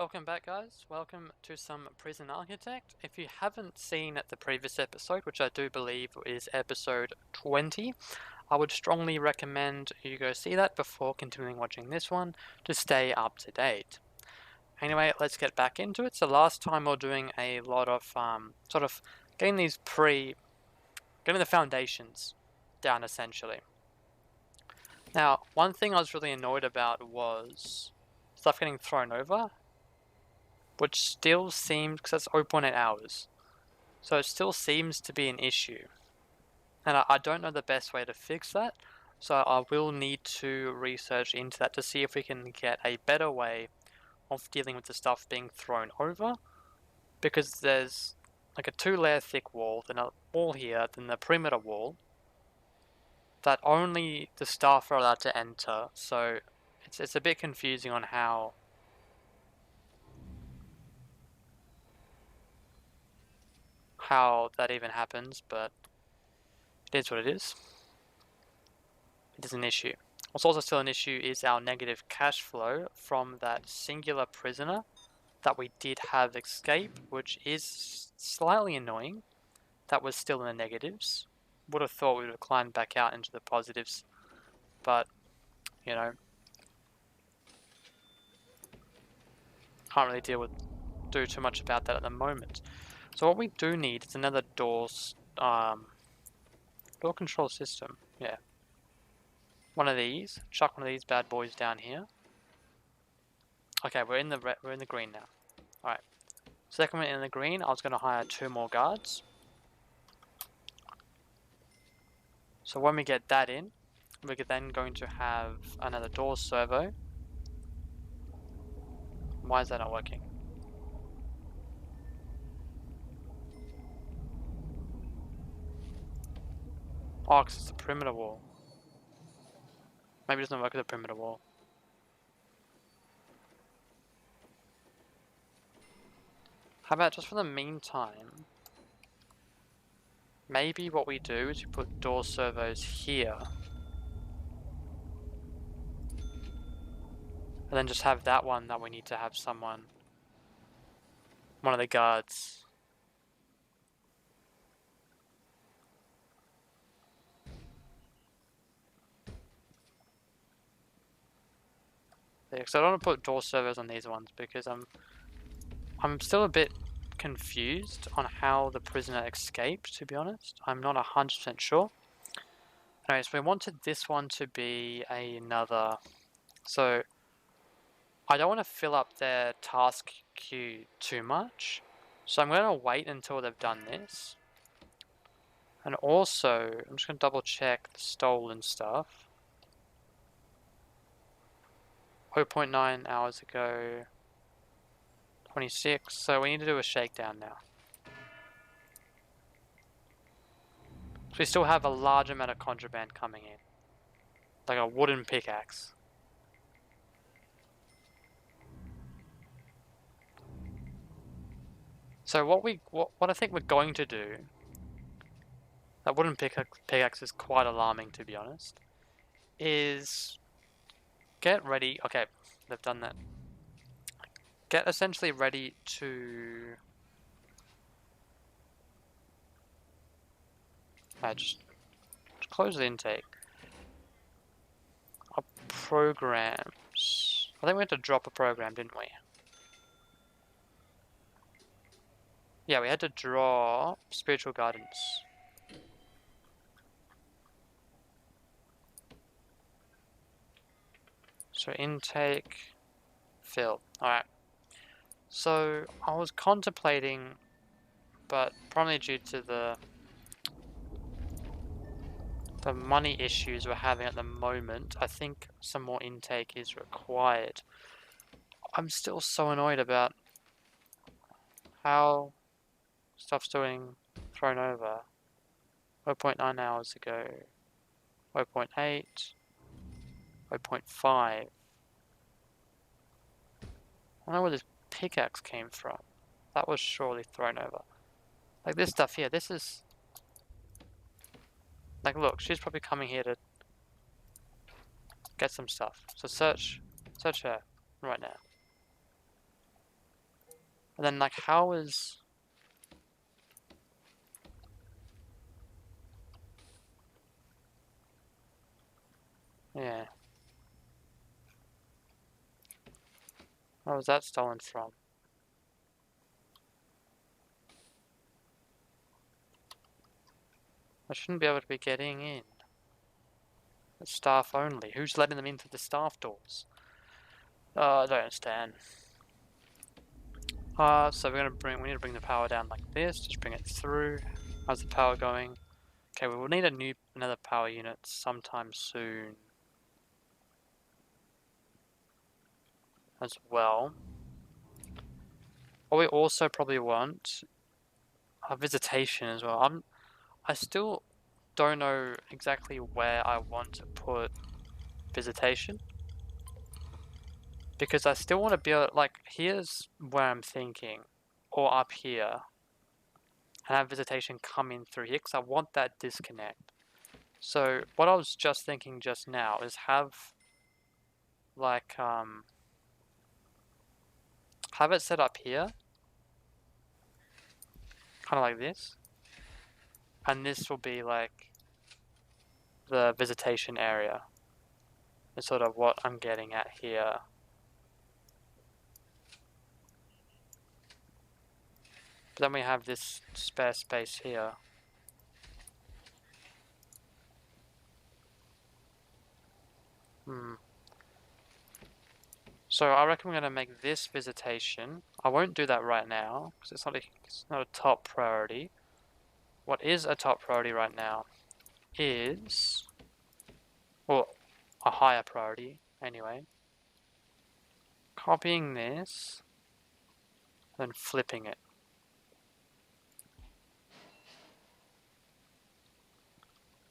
Welcome back, guys. Welcome to some Prison Architect. If you haven't seen the previous episode, which I do believe is episode 20, I would strongly recommend you go see that before continuing watching this one to stay up to date. Anyway, let's get back into it. So last time we were doing a lot of sort of getting getting the foundations down essentially. Now, one thing I was really annoyed about was stuff getting thrown over, which still seems, because that's 0.8 hours, so it still seems to be an issue. And I don't know the best way to fix that, so I will need to research into that to see if we can get a better way of dealing with the stuff being thrown over, because there's like a 2-layer thick wall, then a wall here, then the perimeter wall, that only the staff are allowed to enter, so it's a bit confusing on how that even happens, but it is what it is. It is an issue. What's also still an issue is our negative cash flow from that singular prisoner that we did have escape, which is slightly annoying. That was still in the negatives. Would have thought we would have climbed back out into the positives, but you know, can't really do too much about that at the moment. So what we do need is another door control system. Yeah, one of these. Chuck one of these bad boys down here. Okay, we're in the green now. All right. Second one in the green. I was going to hire 2 more guards. So when we get that in, we're then going to have another door servo. Why is that not working? Oh, because it's the perimeter wall. Maybe it doesn't work with the perimeter wall. How about just for the meantime, maybe what we do is we put door servos here. And then just have that one that we need to have one of the guards. Yeah, so I don't want to put door servos on these ones because I'm still a bit confused on how the prisoner escaped, to be honest. I'm not 100% sure. Anyways, we wanted this one to be another... So, I don't want to fill up their task queue too much. So I'm going to wait until they've done this. And also, I'm just going to double check the stolen stuff. 0.9 hours ago, 26, so we need to do a shakedown now. So we still have a large amount of contraband coming in. Like a wooden pickaxe. So what I think we're going to do, that wooden pickaxe is quite alarming to be honest, is get ready, okay, they've done that. Get essentially ready to... just close the intake. Our programs. I think we had to drop a program, didn't we? Yeah, we had to draw spiritual guidance. So intake, fill. Alright. So I was contemplating, but probably due to the money issues we're having at the moment, I think some more intake is required. I'm still so annoyed about how stuff's doing thrown over. 0.9 hours ago, 0.8, 0.5. I don't know where this pickaxe came from. That was surely thrown over. Like this stuff here, this is... Like look, she's probably coming here to get some stuff. So search her right now. And then like how is... Yeah. Where was that stolen from? I shouldn't be able to be getting in. It's staff only. Who's letting them in through the staff doors? I don't understand. So we need to bring the power down like this. Just bring it through. How's the power going? Okay, we will need another power unit sometime soon as well. What we also probably want a visitation as well. I still don't know exactly where I want to put visitation, because I still want to be able, like, here's where I'm thinking, or up here, and have visitation come in through here, because I want that disconnect. So what I was just thinking just now is have like have it set up here, kind of like this, and this will be like the visitation area. Is sort of what I'm getting at here. But then we have this spare space here. So I reckon we're going to make this visitation. I won't do that right now because it's not a top priority. What is a top priority right now is, well, a higher priority anyway. Copying this, then flipping it.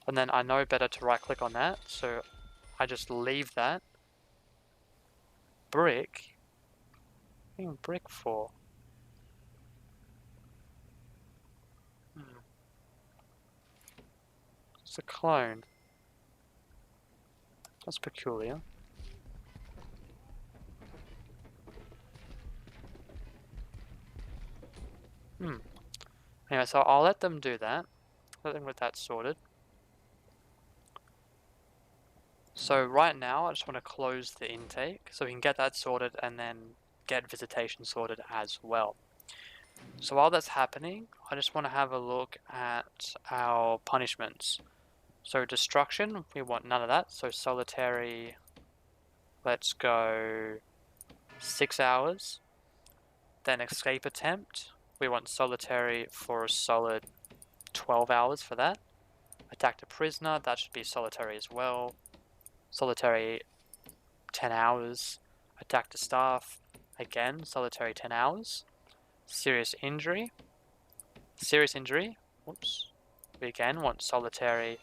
And then I know better to right click on that, so I just leave that. Brick? What are you brick for? It's a clone. That's peculiar. Anyway, so I'll let them do that. Let them get that sorted. So right now, I just want to close the intake so we can get that sorted and then get visitation sorted as well. So while that's happening, I just want to have a look at our punishments. So destruction, we want none of that. So solitary, let's go 6 hours. Then escape attempt, we want solitary for a solid 12 hours for that. Attack the prisoner, that should be solitary as well. Solitary 10 hours. Attack the staff, again, solitary 10 hours. Serious injury. Whoops. We again want solitary.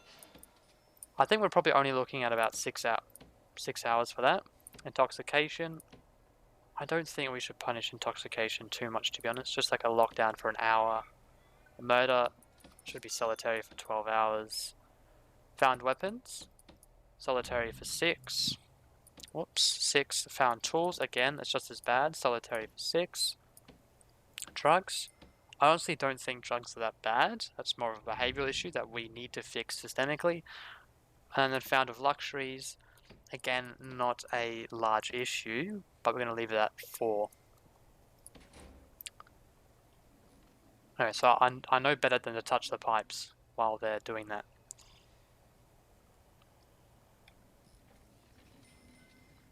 I think we're probably only looking at about 6 hours for that. Intoxication. I don't think we should punish intoxication too much, to be honest. Just like a lockdown for an hour. Murder should be solitary for 12 hours. Found weapons. Solitary for 6. Whoops. 6. Found tools. Again, that's just as bad. Solitary for 6. Drugs. I honestly don't think drugs are that bad. That's more of a behavioral issue that we need to fix systemically. And then found of luxuries. Again, not a large issue, but we're going to leave it at 4. Okay, so I know better than to touch the pipes while they're doing that.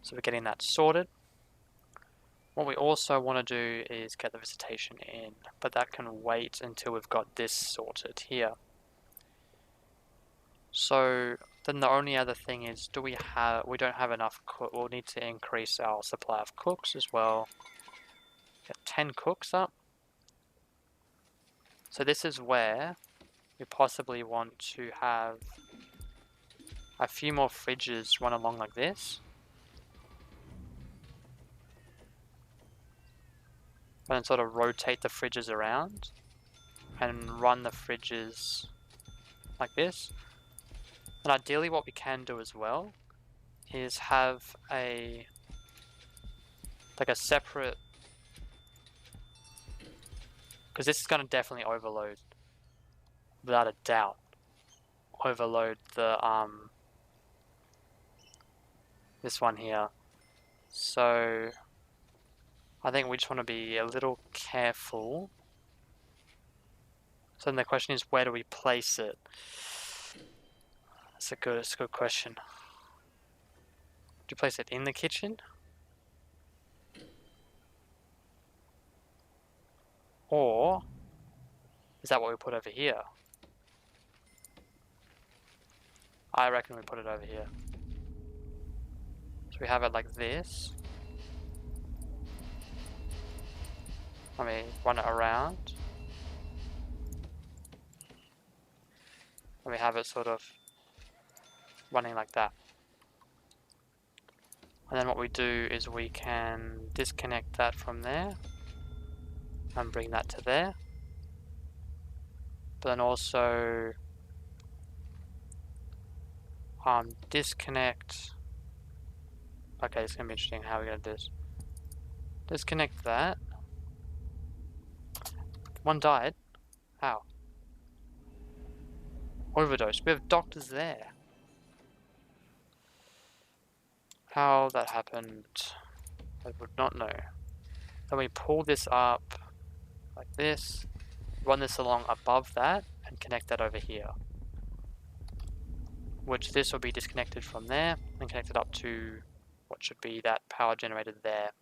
So we're getting that sorted. What we also want to do is get the visitation in, but that can wait until we've got this sorted here. So then the only other thing is, we don't have enough we'll need to increase our supply of cooks as well. Get 10 cooks up. So this is where we possibly want to have a few more fridges run along like this. And then sort of rotate the fridges around and run the fridges like this. And ideally what we can do as well is have a separate Because this is going to definitely overload, without a doubt, overload the this one here. So I think we just want to be a little careful. So then the question is, where do we place it? That's a good question. Do you place it in the kitchen? Or is that what we put over here? I reckon we put it over here. So we have it like this. Let me run it around. And we have it sort of running like that. And then what we do is we can disconnect that from there and bring that to there. But then also disconnect. Okay, it's gonna be interesting how we're gonna do this. Disconnect that. One died. How? Overdose. We have doctors there. How that happened, I would not know. Then we pull this up like this, run this along above that, and connect that over here. Which this will be disconnected from there and connected up to what should be that power generator there.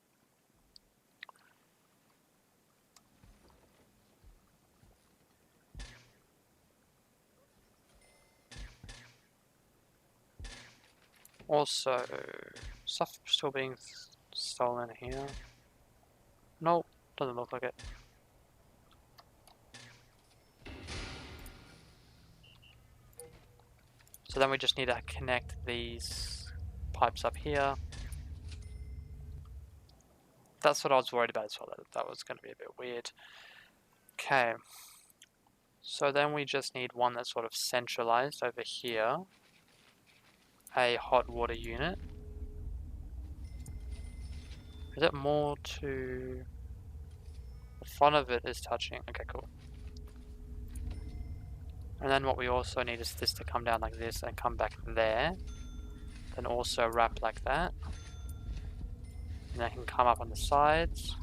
Also, stuff still being stolen here. Nope, doesn't look like it. So then we just need to connect these pipes up here. That's what I was worried about as well, that was going to be a bit weird. Okay, so then we just need one that's sort of centralized over here. A hot water unit. Is it more to... the front of it is touching. Okay, cool. And then what we also need is this to come down like this and come back there. Then also wrap like that. And then it can come up on the sides.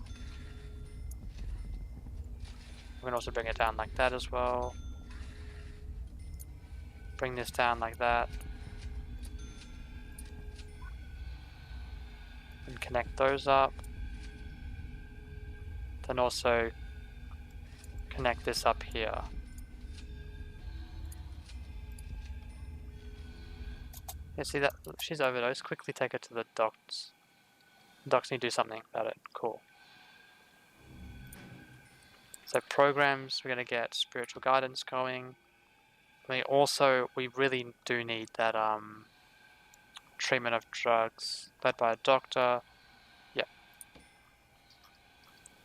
We can also bring it down like that as well. Bring this down like that. And connect those up. Then also connect this up here. Yeah, see that? She's overdosed. Quickly take her to the docs. The docs need to do something about it. Cool. So programs, we're going to get spiritual guidance going. We really do need that treatment of drugs led by a doctor. Yep.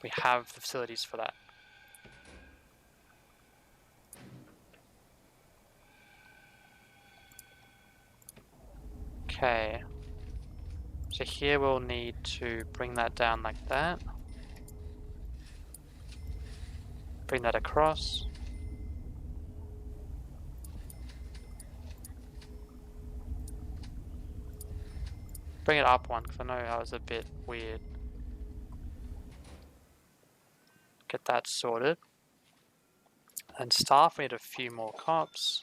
We have the facilities for that. Okay. So here we'll need to bring that down like that. Bring that across. Bring it up one, because I know that was a bit weird. Get that sorted. And staff, we need a few more cops.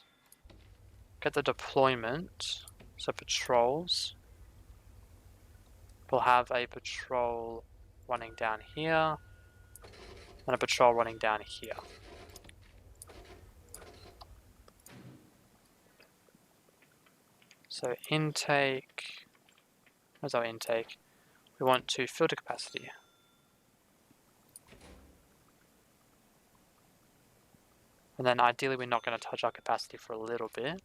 Get the deployment, so patrols. We'll have a patrol running down here, and a patrol running down here. So intake, where's our intake? We want to filter capacity. And then ideally we're not going to touch our capacity for a little bit.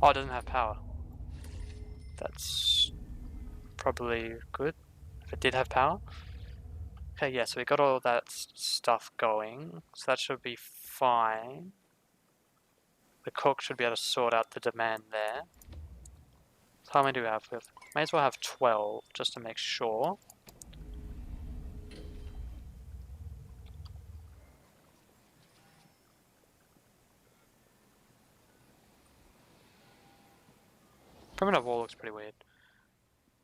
Oh, it doesn't have power. That's probably good if it did have power. Okay, yeah, so we got all that stuff going, so that should be fine. The cook should be able to sort out the demand there. So how many do we have? We may as well have 12, just to make sure. Primitive wall looks pretty weird.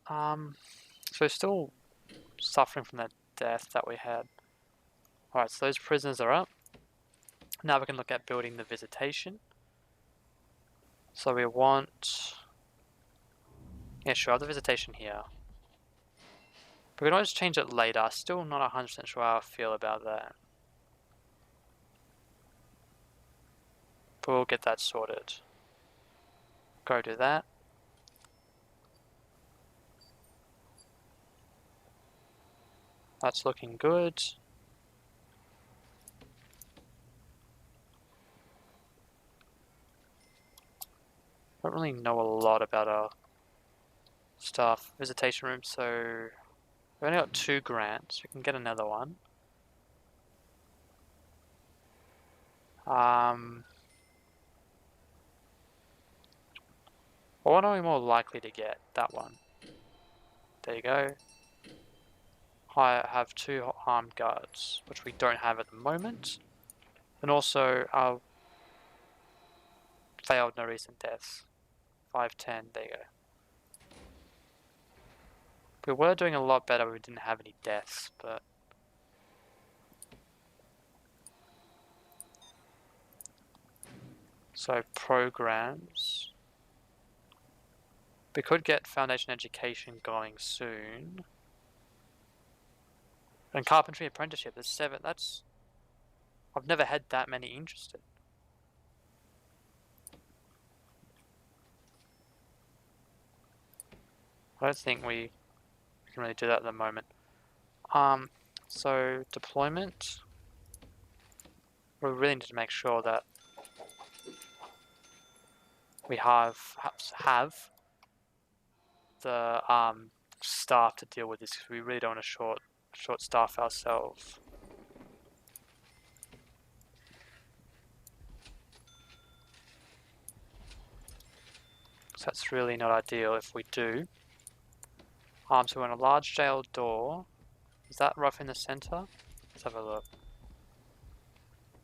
So still suffering from that death that we had. Alright, so those prisoners are up. Now we can look at building the visitation. So we want... Yeah, sure, have the visitation here. But we can always change it later. Still not 100% sure how I feel about that. But we'll get that sorted. Go do that. That's looking good. Don't really know a lot about our stuff. Visitation room, so we've only got 2 grants. We can get another one. What are we more likely to get? That one. There you go. I have 2 armed guards, which we don't have at the moment. And also, failed no recent deaths. 510, there you go. We were doing a lot better when we didn't have any deaths, but... So, programs... We could get foundation education going soon. And carpentry apprenticeship, there's 7, that's... I've never had that many interested. I don't think we can really do that at the moment. So deployment. We really need to make sure that we have the staff to deal with this, because we really don't want to short staff ourselves. So that's really not ideal if we do. So we're in a large jail door. Is that rough in the center? Let's have a look.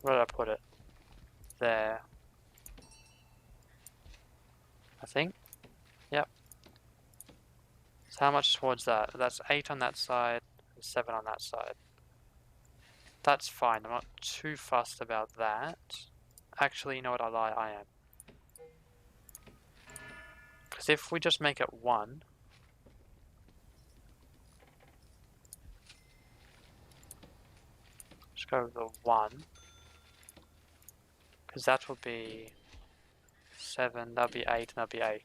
Where did I put it? There. I think. Yep. So how much towards that? That's 8 on that side, and 7 on that side. That's fine. I'm not too fussed about that. Actually, you know what? I lie. I am. Because if we just make it 1... Just go with the 1. Because that will be 7, that'll be 8, and that'll be 8.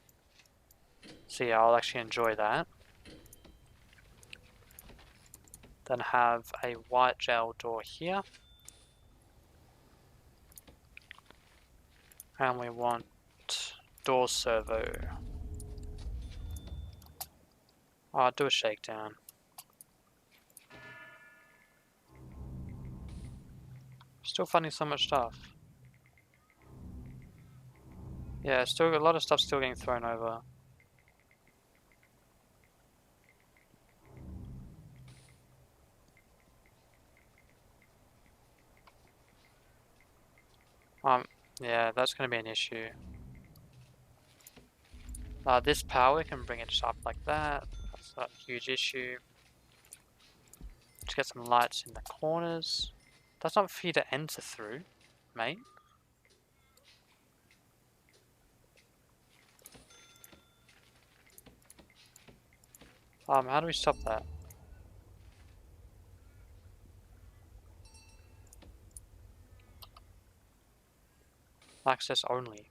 So yeah, I'll actually enjoy that. Then have a white jail door here. And we want door servo. I'll do a shakedown. Still finding so much stuff. Yeah, still a lot of stuff still getting thrown over. Yeah, that's going to be an issue. This power can bring it up like that. That's not a huge issue. Let's get some lights in the corners. That's not for you to enter through, mate. How do we stop that? Access only.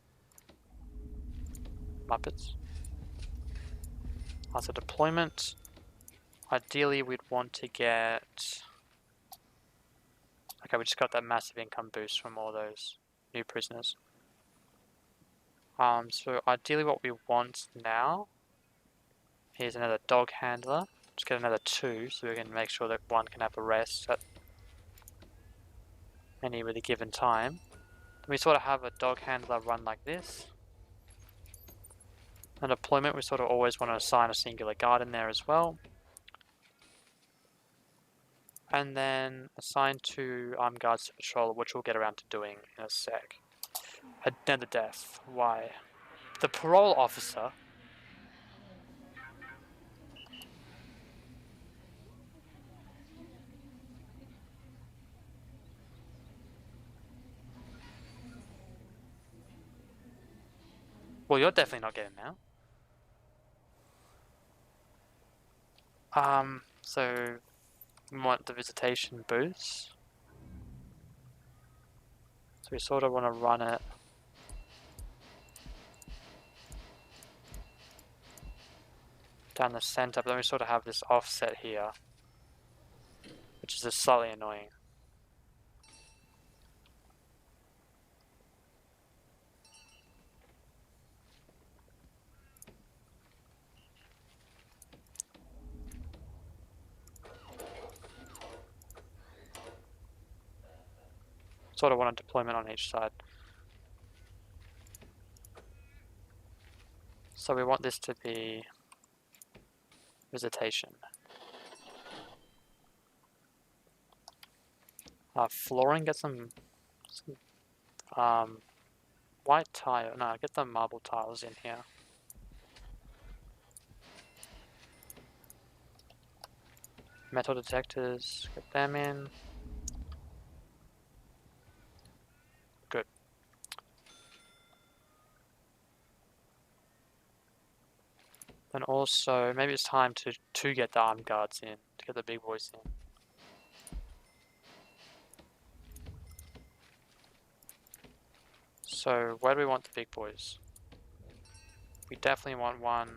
Muppets. As a deployment, ideally we'd want to get... Okay, we just got that massive income boost from all those new prisoners. So ideally what we want now is another dog handler. Just get another 2 so we can make sure that 1 can have a rest at any really given time. We sort of have a dog handler run like this. And deployment, we sort of always want to assign a singular guard in there as well. And then assign 2 armed guards to patrol, which we'll get around to doing in a sec. Another death. Why? The parole officer Well, you're definitely not getting now. So we want the visitation booths. So we sort of want to run it down the center, but then we sort of have this offset here, which is just slightly annoying. Sort of want a deployment on each side. So we want this to be visitation. Flooring, get some white tile. No, get the marble tiles in here. Metal detectors, get them in. Good. Then also, maybe it's time to get the armed guards in, to get the big boys in. So, where do we want the big boys? We definitely want one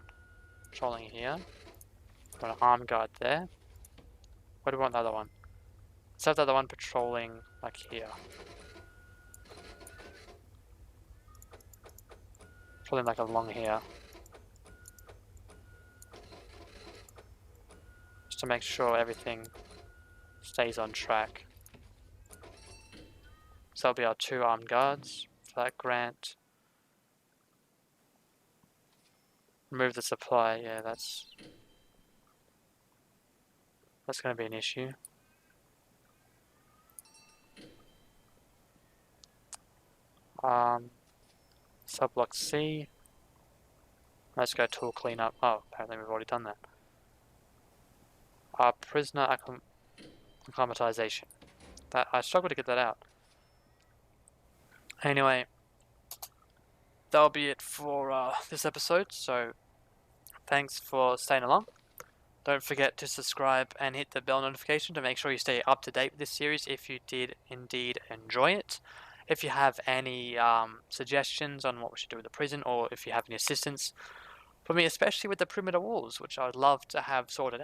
patrolling here. We want an armed guard there. Where do we want the other one? Let's have the other one patrolling, like here. Patrolling like along here. Just to make sure everything stays on track. So that'll be our 2 armed guards for that grant. Remove the supply, yeah, that's going to be an issue. Subblock C. Let's go tool cleanup. Oh, apparently we've already done that. Prisoner acclimatization. That I struggled to get that out. Anyway, that'll be it for this episode. So, thanks for staying along. Don't forget to subscribe and hit the bell notification to make sure you stay up to date with this series if you did indeed enjoy it. If you have any suggestions on what we should do with the prison, or if you have any assistance for me, especially with the perimeter walls, which I would love to have sorted